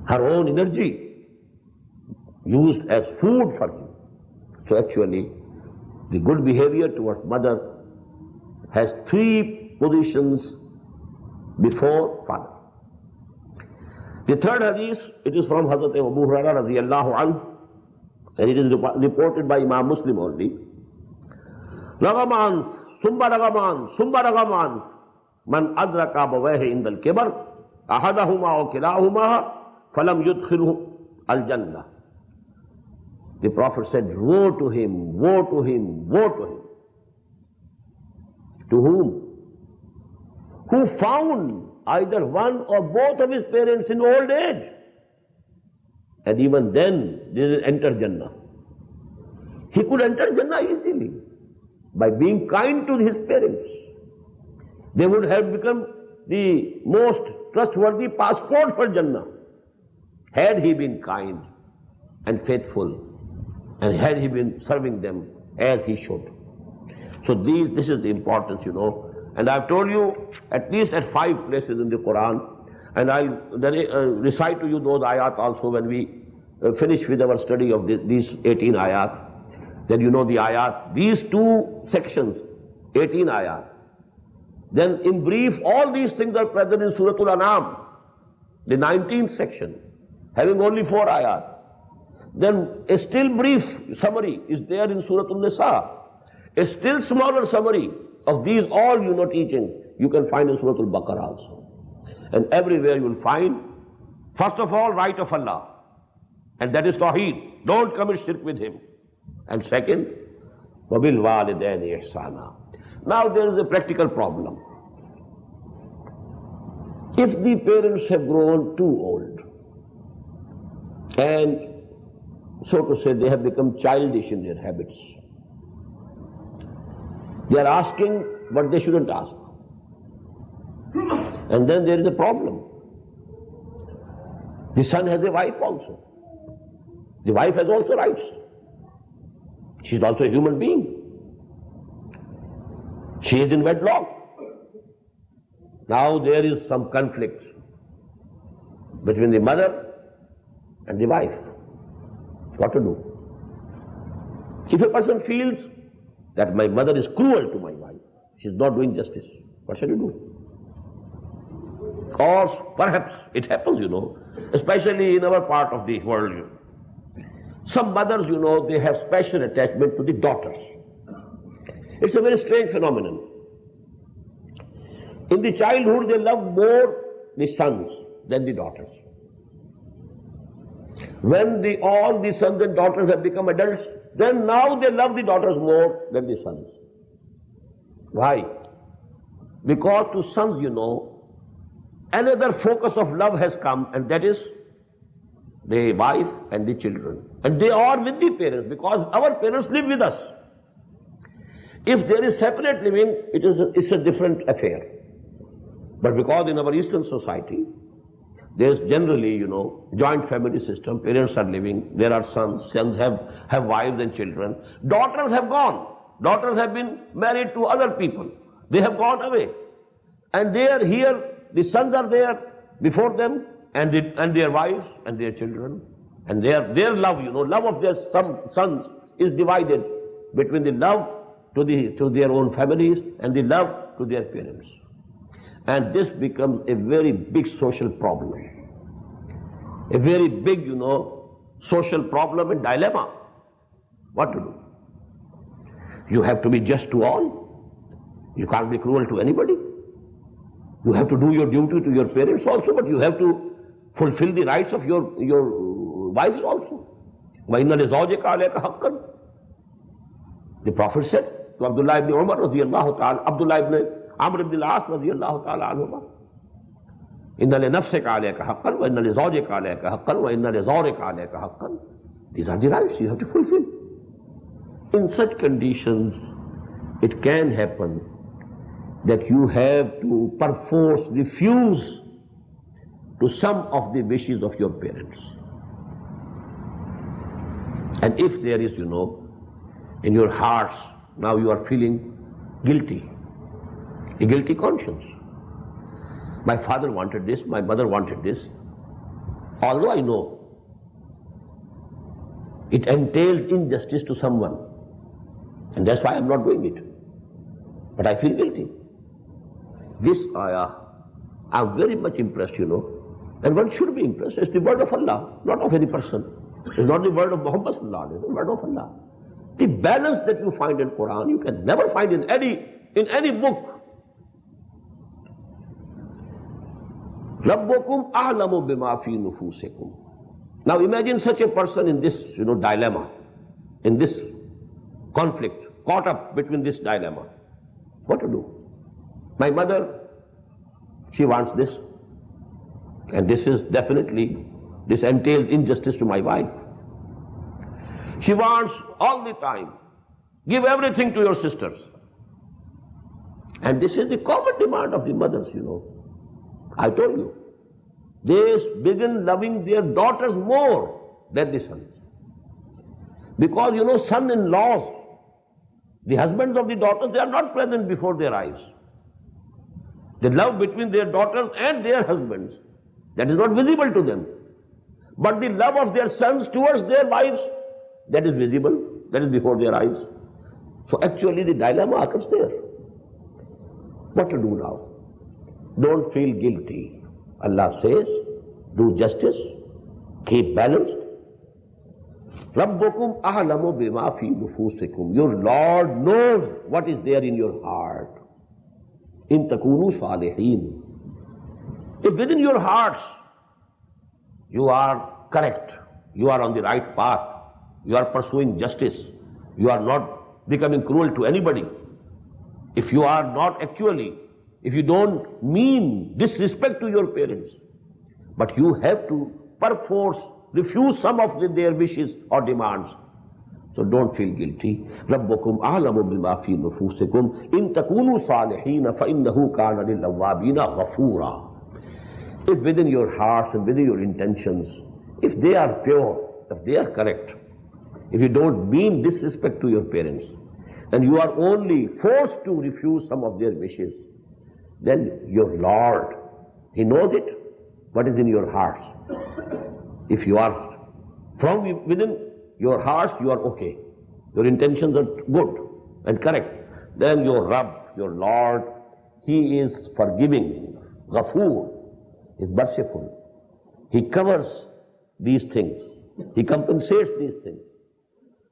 Her own energy used as food for him. So actually, the good behavior towards mother has 3 positions before father. The third hadith, it is from Hazrat Abu Hurairah radiyallahu anhu, and it is reported by Imam Muslim only. Ragaman, summa ragaman, man adraka abawayhi indal kibar, ahadahuma wa kilahuma, falam yudkhilhu al-jannah. The Prophet said, woe to him, woe to him, woe to him. To whom? Who found either one or both of his parents in old age, and even then didn't enter Jannah. He could enter Jannah easily by being kind to his parents. They would have become the most trustworthy passport for Jannah had he been kind and faithful, and had he been serving them as he should. So this is the importance, And I've told you at least at 5 places in the Quran, and I'll recite to you those ayat also when we finish with our study of these 18 ayat. Then you know the ayat, these 2 sections, 18 ayat. Then in brief, all these things are present in Surah Al-An'am, the 19th section, having only 4 ayat. Then a still brief summary is there in Surah Al-Nisa. A still smaller summary of these all teachings you can find in Surah Al-Baqarah also. And everywhere you will find, first of all, right of Allah. And that is Tawheed. Don't commit shirk with Him. And second, وَبِالْ وَالِدَيْنِ إِحْسَانًا. Now there is a practical problem. If the parents have grown too old, and so to say they have become childish in their habits, They are asking what they shouldn't ask. And then there is a problem. The son has a wife also. The wife has also rights. She is also a human being. She is in wedlock. Now there is some conflict between the mother and the wife. What to do? If a person feels that my mother is cruel to my wife, she is not doing justice, what shall you do? Or perhaps it happens, especially in our part of the world. Some mothers, they have special attachment to the daughters. It's a very strange phenomenon. In the childhood, they love more the sons than the daughters. When all the sons and daughters have become adults, then now they love the daughters more than the sons. Why? Because to sons, another focus of love has come, and that is the wife and the children. And they are with the parents, because our parents live with us. If there is separate living, it's a different affair. But because in our Eastern society, there's generally, joint family system, parents are living, there are sons have wives and children. Daughters have gone. Daughters have been married to other people. They have gone away. And they are here, the sons are there before them, and their wives and their children. And their love, love of their sons is divided between the love to their own families and the love to their parents. And this becomes a very big social problem. A very big, social problem and dilemma. What to do? You have to be just to all. You can't be cruel to anybody. You have to do your duty to your parents also, but you have to fulfill the rights of your wives also. وَإِنَّ لِزَوْجِكَ عَلَيْكَ حَقًّا. The Prophet said to Abdullah ibn Umar radiyallahu ta'ala, Abdullah ibn Amr ibn al-As radiyallahu ta'ala anhuma, إِنَّ لِنَفْسِكَ عَلَيْكَ حَقًّا وَإِنَّ لِزَوْجِكَ عَلَيْكَ حَقًّا وَإِنَّ لِزَوْرِكَ عَلَيْكَ حَقًّا. These are the rights you have to fulfill. In such conditions, it can happen that you have to perforce refuse to some of the wishes of your parents. And if there is, in your hearts, now you are feeling guilty, a guilty conscience. My father wanted this, my mother wanted this. Although I know it entails injustice to someone, and that's why I'm not doing it. But I feel guilty. This ayah, I'm very much impressed, and one should be impressed. It's the word of Allah, not of any person. It's not the word of Muhammad sallallahu alaihi wasallam, it's the word of Allah. The balance that you find in Quran, you can never find in any book. رَبُّكُمْ أَعْلَمُ بِمَا فِي نُفُوسِكُمْ. Now imagine such a person in this, dilemma, in this conflict, caught up between this dilemma. What to do? My mother, she wants this, and this entails injustice to my wife. She wants all the time, give everything to your sisters. And this is the common demand of the mothers, I told you. They begin loving their daughters more than the sons. Because, son-in-laws, the husbands of the daughters, they are not present before their eyes. The love between their daughters and their husbands, that is not visible to them. But the love of their sons towards their wives, that is visible, that is before their eyes. So actually the dilemma occurs there. What to do now? Don't feel guilty. Allah says, do justice, keep balanced. رَبُّكُمْ أَعْلَمُ بِمَا فِي نُفُوسِكُمْ. Your Lord knows what is there in your heart. إِن تَكُونُوا صَالِحِينَ. If within your hearts you are correct, you are on the right path, you are pursuing justice, you are not becoming cruel to anybody, if you are not actually, if you don't mean disrespect to your parents, but you have to perforce refuse some of their wishes or demands, So don't feel guilty. رَبُّكُمْ أَعْلَمُ بِمَا فِي نُفُوسِكُمْ إِن تَكُونُوا صَالِحِينَ فَإِنَّهُ كَانَ لِلْأَوَّابِينَ غَفُورًا. If within your hearts and within your intentions, if they are pure, if they are correct, if you don't mean disrespect to your parents, and you are only forced to refuse some of their wishes, then your Lord, He knows it, what is in your hearts. If you are from within your hearts, you are okay, your intentions are good and correct, then your Rabb, your Lord, He is forgiving, Ghafoor, is merciful. He covers these things, He compensates these things.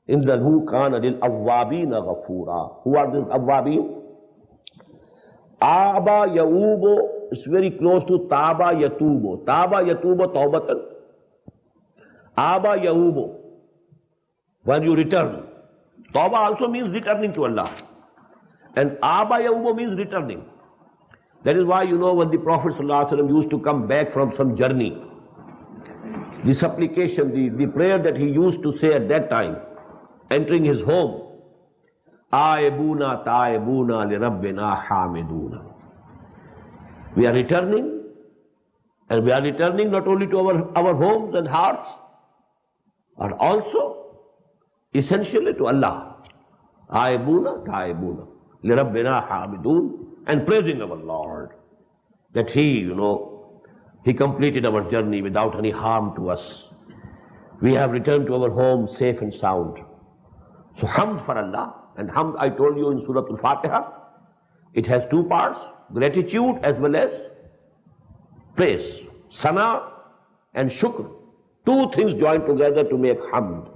إِنَّهُ كَانَ لِلْأَوَّابِينَ غَفُورًا. Who are these awwabeen? Aba yaubo is very close to taba yatubo. Taba yatubo taubatan. Aba yaubo, when you return. Tauba also means returning to Allah. And Aba yaubo means returning. That is why, when the Prophet ﷺ used to come back from some journey, the supplication, the prayer that he used to say at that time, entering his home, Aibuna taibuna li rabbina hamiduna. We are returning, and we are returning not only to our homes and hearts, but also essentially to Allah. Aibuna taibuna li rabbina hamidun, and praising our Lord that He completed our journey without any harm to us. We have returned to our home safe and sound. So hamd for Allah, and hamd, I told you in Surah Al-Fatiha, it has two parts, gratitude as well as praise. Sana and shukr, two things joined together to make hamd.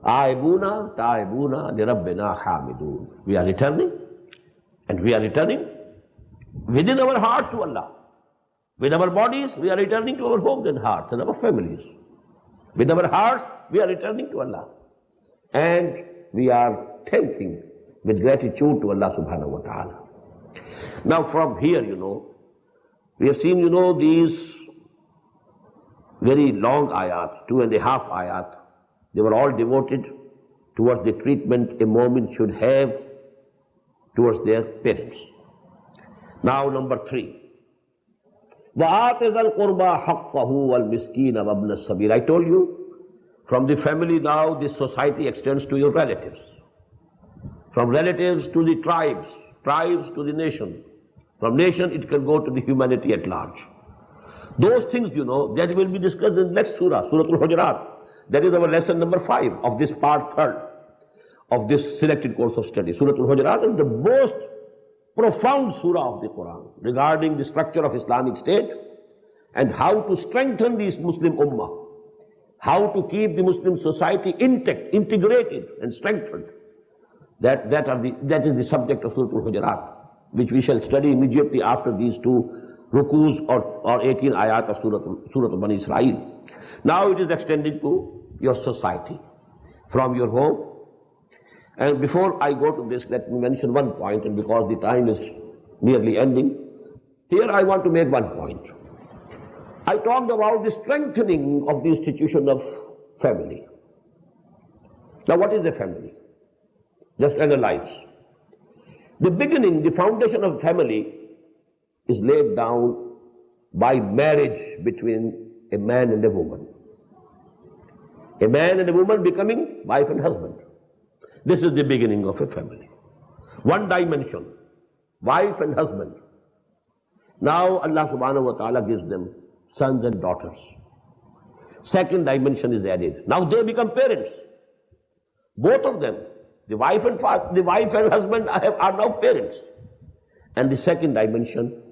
Aibuna taibuna li rabbina hamidun. We are returning, and we are returning within our hearts to Allah. With our bodies, we are returning to our homes and hearts and our families. With our hearts, we are returning to Allah. And we are thanking with gratitude to Allah subhanahu wa ta'ala. Now from here, we have seen, these very long ayat, 2.5 ayat. They were all devoted towards the treatment a mu'min should have towards their parents. Now number 3. وَآتِ ذَا الْقُرْبَى حَقَّهُ وَالْمِسْكِينَ وَابْنَ السَّبِيلِ. I told you, from the family now, this society extends to your relatives. From relatives to the tribes, tribes to the nation. From nation, it can go to the humanity at large. Those things, that will be discussed in the next surah, Surah Al-Hujurat. That is our lesson number 5 of this part 3 of this selected course of study. Surah Al-Hujurat is the most profound surah of the Quran regarding the structure of Islamic State and how to strengthen this Muslim Ummah. How to keep the Muslim society intact, integrated and strengthened. That is the subject of Surah Al-Hujurat, which we shall study immediately after these 2 rukus or 18 ayat of Surah Bani Israel. Now it is extended to your society, from your home. And before I go to this, let me mention one point, and because the time is nearly ending, here I want to make one point. I talked about the strengthening of the institution of family. Now what is a family? Just analyze. The beginning, the foundation of family is laid down by marriage between a man and a woman. A man and a woman becoming wife and husband. This is the beginning of a family. One dimension, wife and husband. Now Allah subhanahu wa ta'ala gives them sons and daughters. Second dimension is added. Now they become parents. Both of them, the wife and husband are now parents. And the second dimension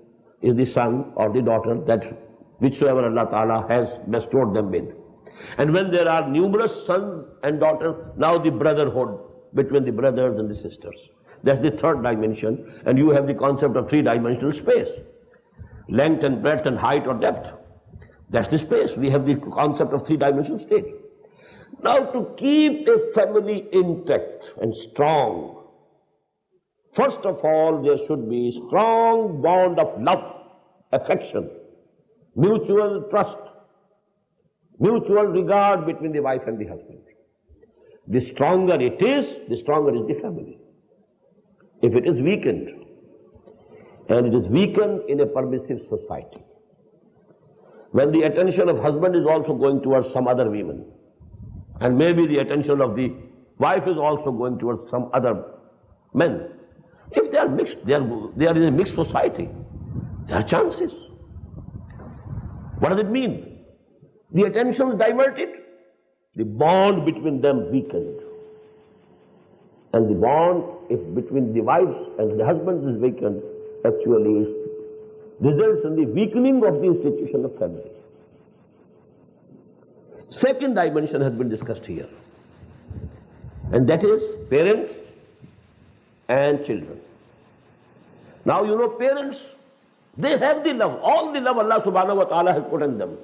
is the son or the daughter, that whichsoever Allah Ta'ala has bestowed them with. And when there are numerous sons and daughters, now the brotherhood between the brothers and the sisters. That's the third dimension. And you have the concept of 3-dimensional space. Length and breadth and height or depth. That's the space. We have the concept of 3-dimensional state. Now to keep a family intact and strong, first of all there should be a strong bond of love, affection, mutual trust, mutual regard between the wife and the husband. the stronger it is, the stronger is the family. If it is weakened, and it is weakened in a permissive society, when the attention of husband is also going towards some other women, and maybe the attention of the wife is also going towards some other men, if they are mixed, they are in a mixed society, there are chances. What does it mean? The attention is diverted, the bond between them weakened. And the bond, if between the wives and the husbands is weakened, actually results in the weakening of the institution of family. Second dimension has been discussed here, and that is parents and children. Now you know parents, they have the love, all the love Allah subhanahu wa ta'ala has put in them.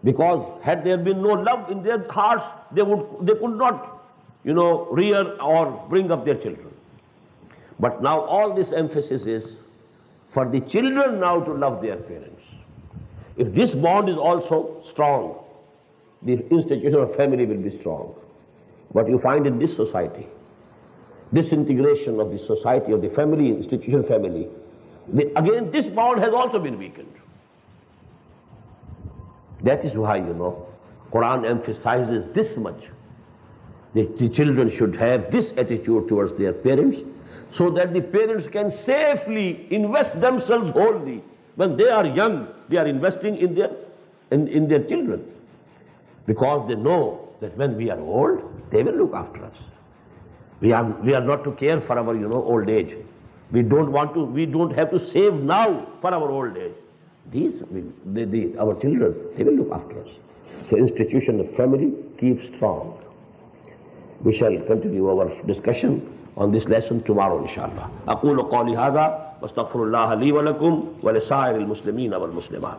Because had there been no love in their hearts, they could not, rear or bring up their children. But now all this emphasis is for the children now to love their parents. If this bond is also strong, the institution of family will be strong. What you find in this society, disintegration of the society, of the family, institution family, again this bond has also been weakened. That is why, Quran emphasizes this much. The children should have this attitude towards their parents, so that the parents can safely invest themselves wholly. When they are young, they are investing in their children, because they know that when we are old, they will look after us. We are not to care for our old age. We don't have to save now for our old age. Our children, they will look after us. So institution of family keeps strong. We shall continue our discussion on this lesson tomorrow, inshallah. أقول قولي هذا واستغفر الله لي ولكم ولسائر المسلمين والمسلمات.